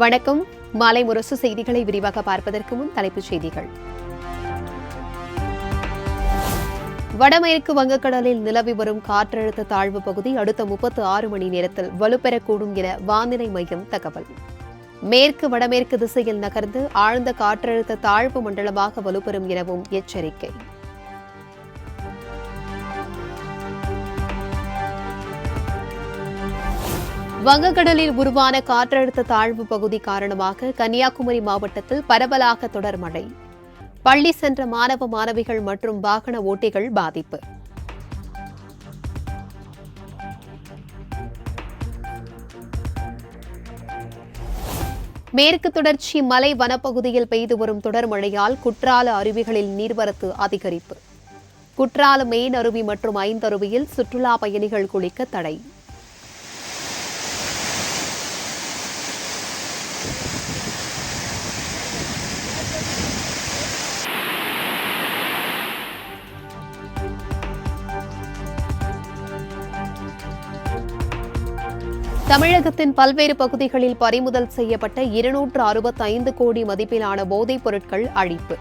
வணக்கம். மாலை முரசு செய்திகளை விரிவாக பார்ப்பதற்கு முன் தலைப்புச் செய்திகள். வடமேற்கு வங்கக்கடலில் நிலவி வரும் காற்றழுத்த தாழ்வு பகுதி அடுத்த 36 மணி நேரத்தில் வலுப்பெறக்கூடும் என வானிலை மையம் தகவல். மேற்கு வடமேற்கு திசையில் நகர்ந்து ஆழ்ந்த காற்றழுத்த தாழ்வு மண்டலமாக வலுப்பெறும் எனவும் எச்சரிக்கை. வங்கக்கடலில் உருவான காற்றழுத்த தாழ்வு பகுதி காரணமாக கன்னியாகுமரி மாவட்டத்தில் பரவலாக தொடர் மழை. பள்ளி சென்ற மாணவ மாணவிகள் மற்றும் வாகன ஓட்டிகள் பாதிப்பு. மேற்கு தொடர்ச்சி மலை வனப்பகுதியில் பெய்து வரும் தொடர் மழையால் குற்றால அருவிகளில் நீர்வரத்து அதிகரிப்பு. குற்றால மெயின் அருவி மற்றும் ஐந்தருவியில் சுற்றுலா பயணிகள் குளிக்க தடை. தமிழகத்தின் பல்வேறு பகுதிகளில் பறிமுதல் செய்யப்பட்ட 265 கோடி மதிப்பிலான போதைப் பொருட்கள் அழிப்பு.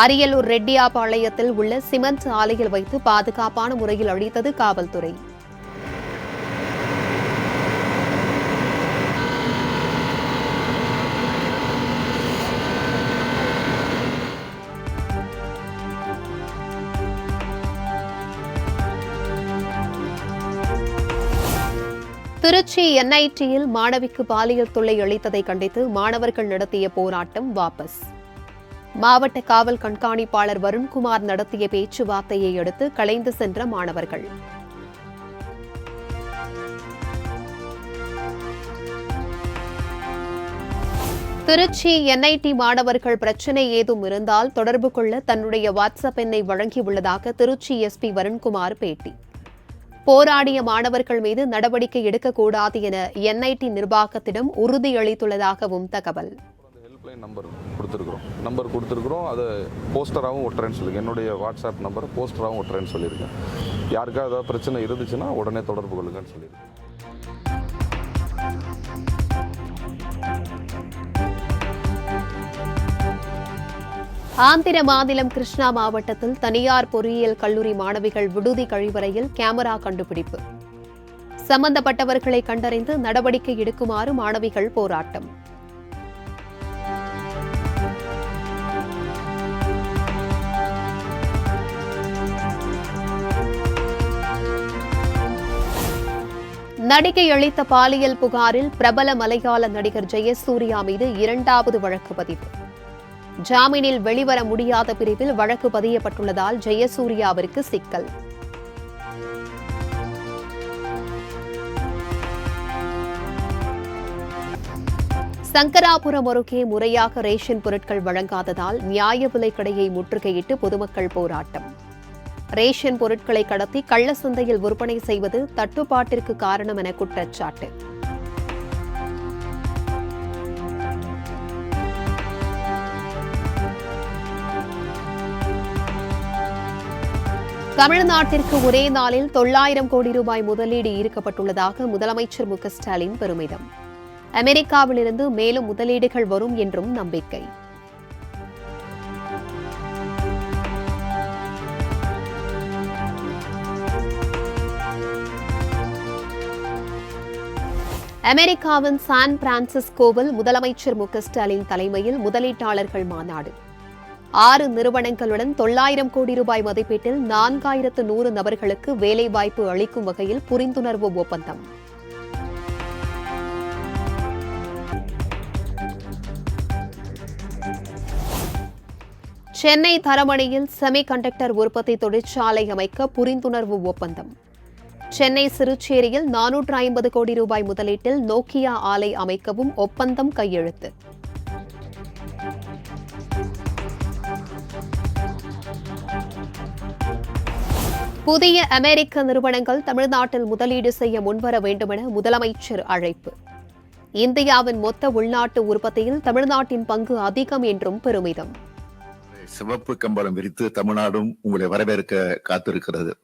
அரியலூர் ரெட்டியாபாளையத்தில் உள்ள சிமெண்ட் ஆலையில் வைத்து பாதுகாப்பான முறையில் அழித்தது காவல்துறை. திருச்சி என்ஐடியில் மாணவிக்கு பாலியல் தொல்லை அளித்ததை கண்டித்து மாணவர்கள் நடத்திய போராட்டம் வாபஸ். மாவட்ட காவல் கண்காணிப்பாளர் வருண்குமார் நடத்திய பேச்சுவார்த்தையை அடுத்து கலைந்து சென்ற மாணவர்கள். திருச்சி என்ஐடி மாணவர்கள் பிரச்சினை ஏதும் இருந்தால் தொடர்பு கொள்ள தன்னுடைய வாட்ஸ்அப் எண்ணை வழங்கியுள்ளதாக திருச்சி எஸ்பி வருண்குமார் பேட்டி. போராடிய மாணவர்கள் மீது நடவடிக்கை எடுக்கக்கூடாது என என்ஐடி நிர்வாகத்திடம் உறுதியளித்துள்ளதாகவும் தகவல். நம்பர் கொடுத்துருக்குறோம். அதை போஸ்டராகவும் ஒட்டுறேன்னு சொல்லியிருக்கேன். என்னுடைய வாட்ஸ்அப் நம்பரை போஸ்டராகவும் ஒட்டுறேன்னு சொல்லியிருக்கேன். யாருக்கா ஏதாவது பிரச்சனை இருந்துச்சுன்னா உடனே தொடர்பு கொள்ளுங்கன்னு சொல்லியிருக்கேன். ஆந்திர மாநிலம் கிருஷ்ணா மாவட்டத்தில் தனியார் பொறியியல் கல்லூரி மாணவிகள் விடுதி கழிவறையில் கேமரா கண்டுபிடிப்பு. சம்பந்தப்பட்டவர்களை கண்டறிந்து நடவடிக்கை எடுக்குமாறு மாணவிகள் போராட்டம். நடிகை அளித்த பாலியல் புகாரில் பிரபல மலையாள நடிகர் ஜெயசூர்யா மீது 2வது வழக்கு பதிவு. ஜாமீனில் வெளிவர முடியாத பிரிவில் வழக்கு பதியப்பட்டுள்ளதால் ஜெயசூர்யாவிற்கு சிக்கல். சங்கராபுரம் அருகே முறையாக ரேஷன் பொருட்கள் வழங்காததால் நியாய விலைக் கடையை முற்றுகையிட்டு பொதுமக்கள் போராட்டம். ரேஷன் பொருட்களை கடத்தி கள்ள சந்தையில் விற்பனை செய்வது தட்டுப்பாட்டிற்கு காரணம் என குற்றச்சாட்டு. தமிழ்நாட்டிற்கு ஒரே நாளில் 900 கோடி ரூபாய் முதலீடு ஈர்க்கப்பட்டுள்ளதாக முதலமைச்சர் மு க ஸ்டாலின் பெருமிதம். அமெரிக்காவிலிருந்து மேலும் முதலீடுகள் வரும் என்றும் நம்பிக்கை. அமெரிக்காவின் சான் பிரான்சிஸ்கோவில் முதலமைச்சர் மு க ஸ்டாலின் தலைமையில் முதலீட்டாளர்கள் மாநாடு. 6 நிறுவனங்களுடன் 900 கோடி ரூபாய் மதிப்பீட்டில் 4100 நபர்களுக்கு வேலைவாய்ப்பு அளிக்கும் வகையில் புரிந்துணர்வு ஒப்பந்தம். சென்னை தரமணியில் செமி கண்டக்டர் உற்பத்தி தொழிற்சாலை அமைக்க புரிந்துணர்வு ஒப்பந்தம். சென்னை சிறுச்சேரியில் 450 கோடி ரூபாய் முதலீட்டில் நோக்கியா ஆலை அமைக்கவும் ஒப்பந்தம் கையெழுத்து. புதிய அமெரிக்க நிறுவனங்கள் தமிழ்நாட்டில் முதலீடு செய்ய முன்வர வேண்டுமென முதலமைச்சர் அழைப்பு. இந்தியாவின் மொத்த உள்நாட்டு உற்பத்தியில் தமிழ்நாட்டின் பங்கு அதிகம் என்றும் பெருமிதம். சிவப்பு கம்பளம் விரித்து தமிழ்நாடும் உங்களை வரவேற்க காத்திருக்கிறது.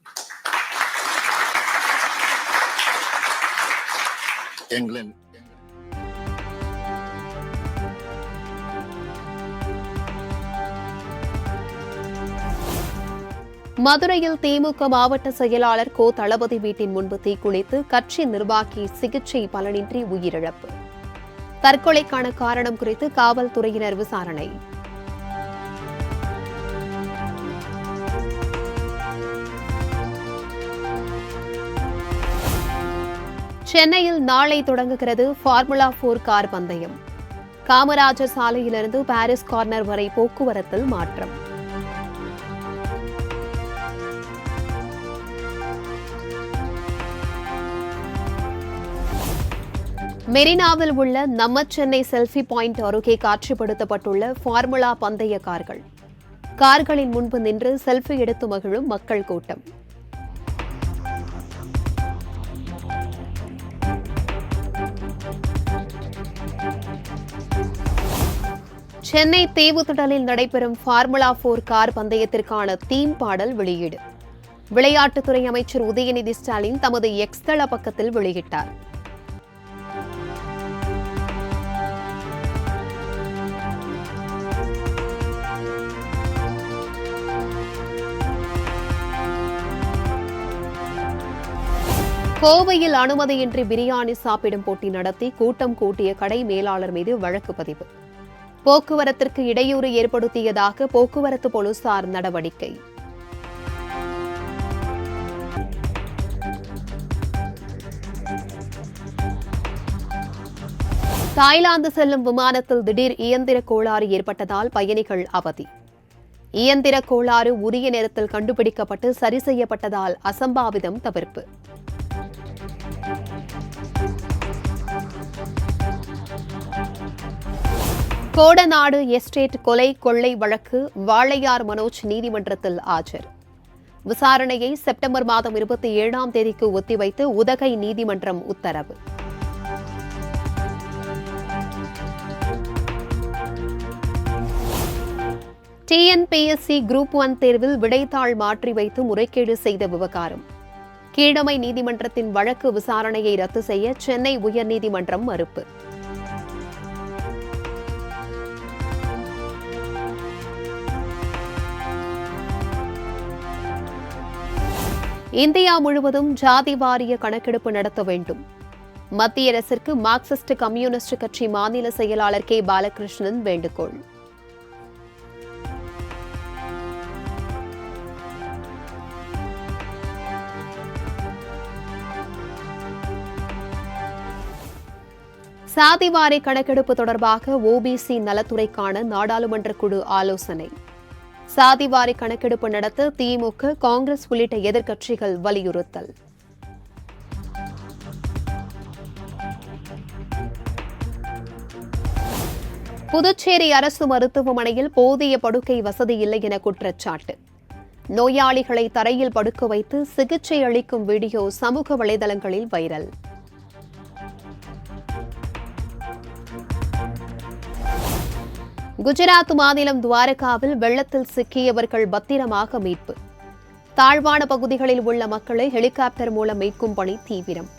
மதுரையில் திமுக மாவட்ட செயலாளர் கோ தளபதி வீட்டின் முன்பு தீக்குளித்து கட்சி நிர்வாகி சிகிச்சை பலனின்றி உயிரிழப்பு. தற்கொலைக்கான காரணம் குறித்து காவல்துறையினர் விசாரணை. சென்னையில் நாளை தொடங்குகிறது ஃபார்முலா 4 கார் பந்தயம். காமராஜர் சாலையிலிருந்து பாரிஸ் கார்னர் வரை போக்குவரத்தில் மாற்றம். மெரினாவில் உள்ள நம்ம சென்னை செல்ஃபி பாயிண்ட் அருகே காட்சிப்படுத்தப்பட்டுள்ள ஃபார்முலா பந்தய கார்களின் முன்பு நின்று செல்ஃபி எடுத்து மகிழும் மக்கள் கூட்டம். சென்னை தேவுத்திடலில் நடைபெறும் ஃபார்முலா 4 கார் பந்தயத்திற்கான தீம் பாடல் வெளியீடு விளையாட்டுத்துறை அமைச்சர் உதயநிதி ஸ்டாலின் தமது எக்ஸ் தள பக்கத்தில் வெளியிட்டார். கோவையில் அனுமதியின்றி பிரியாணி சாப்பிடும் போட்டி நடத்தி கூட்டம் கூட்டிய கடை மேலாளர் மீது வழக்கு பதிவு. போக்குவரத்திற்கு இடையூறு ஏற்படுத்தியதாக போக்குவரத்து போலீசார் நடவடிக்கை. தாய்லாந்து செல்லும் விமானத்தில் திடீர் இயந்திர கோளாறு ஏற்பட்டதால் பயணிகள் அவதி. இயந்திர கோளாறு உரிய நேரத்தில் கண்டுபிடிக்கப்பட்டு சரி செய்யப்பட்டதால் அசம்பாவிதம் தவிர்ப்பு. கோடநாடு எஸ்டேட் கொலை கொள்ளை வழக்கு வாளையார் மனோஜ் நீதிமன்றத்தில் ஆஜர். விசாரணையை செப்டம்பர் மாதம் 27ஆம் தேதிக்கு ஒத்திவைத்து உதகை நீதிமன்றம் உத்தரவு. டிஎன்பிஎஸ்சி குரூப் 1 தேர்வில் விடைத்தாள் மாற்றி வைத்து முறைகேடு செய்த விவகாரம். கீழமை நீதிமன்றத்தின் வழக்கு விசாரணையை ரத்து செய்ய சென்னை உயர்நீதிமன்றம் மறுப்பு. இந்தியா முழுவதும் ஜாதி வாரிய கணக்கெடுப்பு நடத்த வேண்டும். மத்திய அரசிற்கு மார்க்சிஸ்ட் கம்யூனிஸ்ட் கட்சி மாநில செயலாளர் கே பாலகிருஷ்ணன் வேண்டுகோள். சாதிவாரி கணக்கெடுப்பு தொடர்பாக ஓபிசி நலத்துறைக்கான நாடாளுமன்ற குழு ஆலோசனை. சாதிவாரி கணக்கெடுப்பு நடத்த திமுக, காங்கிரஸ் உள்ளிட்ட எதிர்க்கட்சிகள் வலியுறுத்தல். புதுச்சேரி அரசு மருத்துவமனையில் போதிய படுக்கை வசதி இல்லை என குற்றச்சாட்டு. நோயாளிகளை தரையில் படுக்க வைத்து சிகிச்சை அளிக்கும் வீடியோ சமூக வலைதளங்களில் வைரல். குஜராத் மாநிலம் துவாரகாவில் வெள்ளத்தில் சிக்கியவர்கள் பத்திரமாக மீட்பு. தாழ்வான பகுதிகளில் உள்ள மக்களை ஹெலிகாப்டர் மூலம் மீட்கும் பணி தீவிரம்.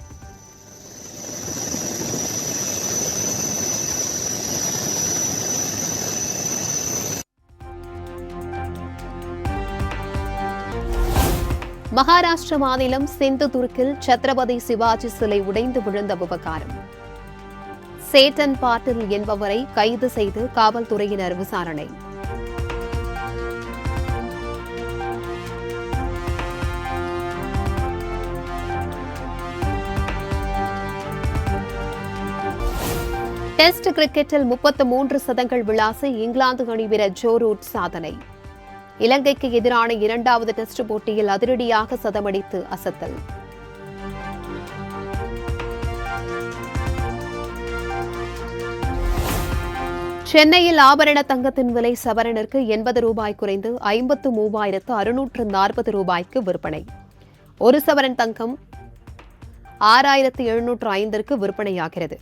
மகாராஷ்டிர மாநிலம் சிந்துதுர்க்கில் சத்ரபதி சிவாஜி சிலை உடைந்து விழுந்த விவகாரம். சேட்டன் பாட்டில் என்பவரை கைது செய்து காவல்துறையினர் விசாரணை. டெஸ்ட் கிரிக்கெட்டில் 33 சதங்கள் விளாசி இங்கிலாந்து அணி வீரர் ஜோ ரூட் சாதனை. இலங்கைக்கு எதிரான 2வது டெஸ்ட் போட்டியில் அதிரடியாக சதமடித்து அசத்தல். சென்னையில் ஆபரண தங்கத்தின் விலை சவரனிற்கு 80 ரூபாய் குறைந்து 53,640 ரூபாய்க்கு விற்பனை. ஒரு சவரன் தங்கம் 6,705 விற்பனையாகிறது.